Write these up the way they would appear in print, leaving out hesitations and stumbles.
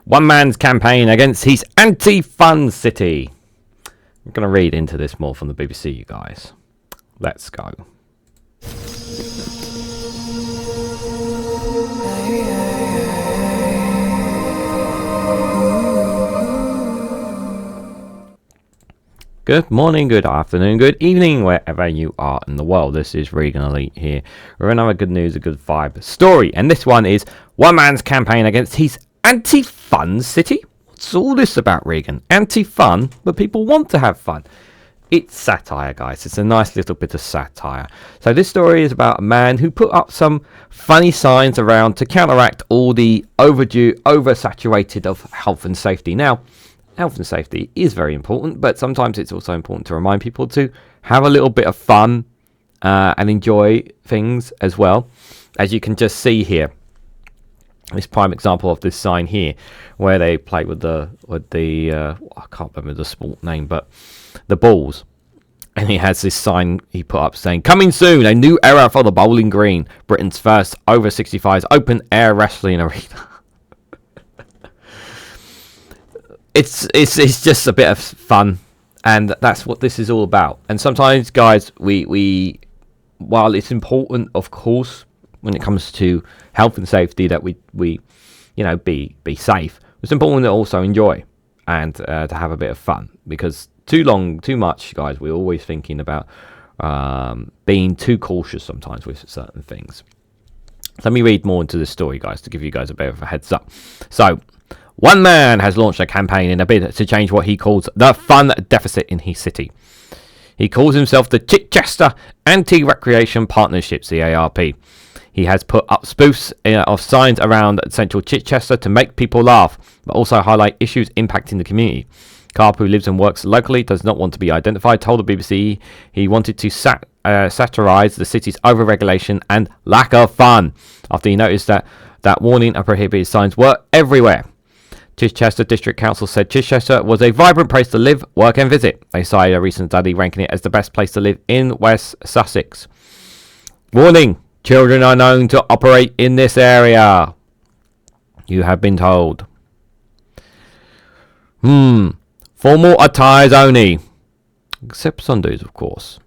One man's campaign against his anti-fun city. I'm going to read into this more from the BBC, you guys. Let's go. Good morning, good afternoon, good evening, wherever you are in the world. This is Reganelite here with another good news, a good vibe story. And this one is one man's campaign against his anti-fun city. What's all this about, Regan? Anti-fun, but people want to have fun. It's satire, guys. It's a nice little bit of satire. So this story is about a man who put up some funny signs around to counteract all the oversaturated of health and safety. Now, health and safety is very important, but sometimes it's also important to remind people to have a little bit of fun and enjoy things as well. As you can just see here, this prime example of this sign here, where they play with the I can't remember the sport name, but the balls. And he has this sign he put up saying, "Coming soon, a new era for the bowling green. Britain's first over 65s open air wrestling arena." It's just a bit of fun, and that's what this is all about. And sometimes, guys, we while it's important, of course, when it comes to health and safety, that we be safe, it's important to also enjoy and to have a bit of fun, because too much, guys, we're always thinking about being too cautious sometimes with certain things. Let me read more into this story, guys, to give you guys a bit of a heads up. So, one man has launched a campaign in a bid to change what he calls the fun deficit in his city. He calls himself the Chichester Anti-Recreation Partnership, CARP. He has put up spoofs of signs around central Chichester to make people laugh, but also highlight issues impacting the community. Carp, who lives and works locally, does not want to be identified, told the BBC he wanted to satirise the city's overregulation and lack of fun, after he noticed that warning and prohibited signs were everywhere. Chichester District Council said Chichester was a vibrant place to live, work and visit. They cited a recent study ranking it as the best place to live in West Sussex. Warning, children are known to operate in this area. You have been told. Formal attires only. Except Sundays, of course.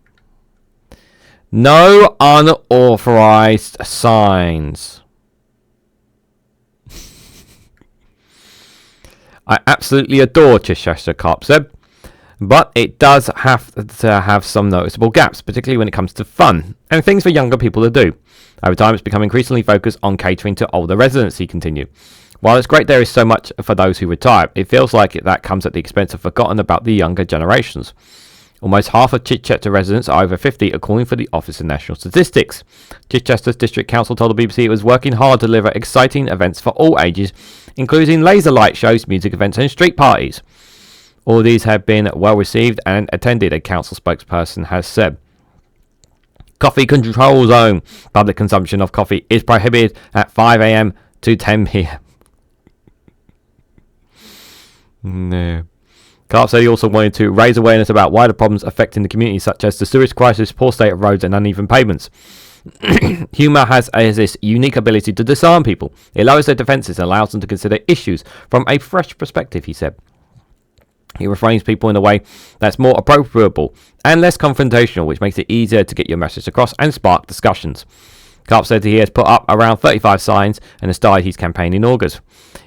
No unauthorised signs. I absolutely adore Chichester, Carp said, but it does have to have some noticeable gaps, particularly when it comes to fun and things for younger people to do. Over time, it's become increasingly focused on catering to older residents, he continued. While it's great there is so much for those who retire, it feels like that comes at the expense of forgotten about the younger generations. Almost half of Chichester residents are over 50, according to the Office of National Statistics. Chichester's District Council told the BBC it was working hard to deliver exciting events for all ages, including laser light shows, music events and street parties. All these have been well received and attended, a council spokesperson has said. Coffee control zone. Public consumption of coffee is prohibited at 5 a.m. to 10 p.m. No. Carp said he also wanted to raise awareness about wider problems affecting the community, such as the sewage crisis, poor state of roads and uneven pavements. Humour has this unique ability to disarm people. It lowers their defences and allows them to consider issues from a fresh perspective, he said. He refrains people in a way that's more appropriable and less confrontational, which makes it easier to get your message across and spark discussions. Carp said he has put up around 35 signs and has started his campaign in August.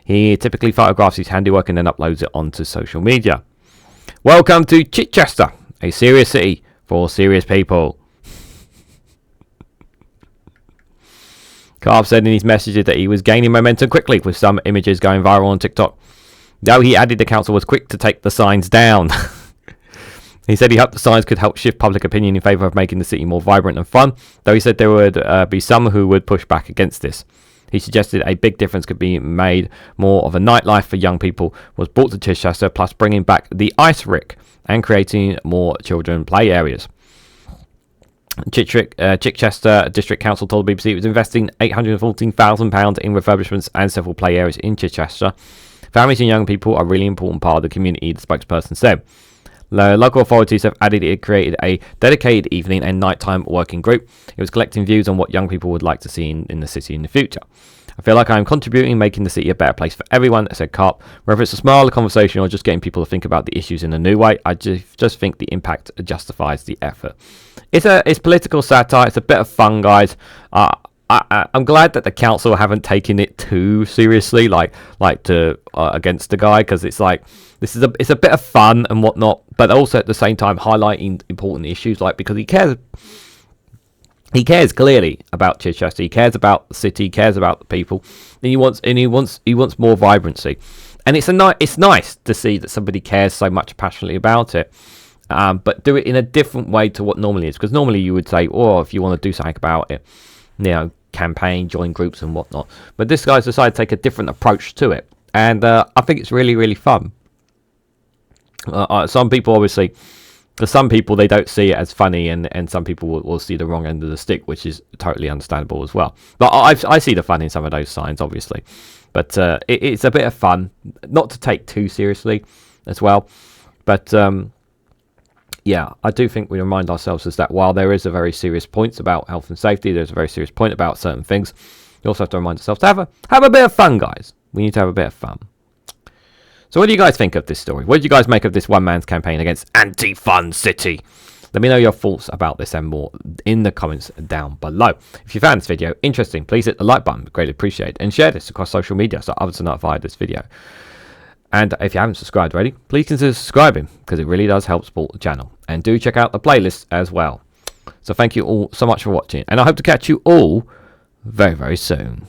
He typically photographs his handiwork and then uploads it onto social media. Welcome to Chichester, a serious city for serious people. Carp said in his messages that he was gaining momentum quickly, with some images going viral on TikTok. Though he added the council was quick to take the signs down. He said he hoped the signs could help shift public opinion in favour of making the city more vibrant and fun, though he said there would be some who would push back against this. He suggested a big difference could be made. More of a nightlife for young people was brought to Chichester, plus bringing back the ice rick and creating more children play areas. Chichester District Council told the BBC it was investing £814,000 in refurbishments and several play areas in Chichester. Families and young people are a really important part of the community, the spokesperson said. Local authorities have created a dedicated evening and nighttime working group. It was collecting views on what young people would like to see in the city in the future. I feel like I'm contributing, making the city a better place for everyone, said Carp. Whether it's a smile, a conversation, or just getting people to think about the issues in a new way, I just think the impact justifies the effort. It's political satire. It's a bit of fun, guys. I'm glad that the council haven't taken it too seriously, like to against the guy, because it's like it's a bit of fun and whatnot, but also at the same time highlighting important issues, like because he cares. He cares clearly about Chichester. He cares about the city. He cares about the people, and he wants more vibrancy. And it's nice to see that somebody cares so much passionately about it, but do it in a different way to what normally is. Because normally you would say, "Oh, if you want to do something about it, campaign, join groups and whatnot." But this guy's decided to take a different approach to it, and I think it's really, really fun. Some people obviously. For some people, they don't see it as funny, and some people will see the wrong end of the stick, which is totally understandable as well. But I see the fun in some of those signs, obviously. But it's a bit of fun, not to take too seriously as well. But yeah, I do think we remind ourselves is that while there is a very serious point about health and safety, there's a very serious point about certain things. You also have to remind ourselves to have a bit of fun, guys. We need to have a bit of fun. So what do you guys think of this story? What did you guys make of this one man's campaign against anti-fun city? Let me know your thoughts about this and more in the comments down below. If you found this video interesting, please hit the like button. Greatly appreciate it. And share this across social media so others are notified of this video. And if you haven't subscribed already, please consider subscribing because it really does help support the channel. And do check out the playlist as well. So thank you all so much for watching. And I hope to catch you all very, very soon.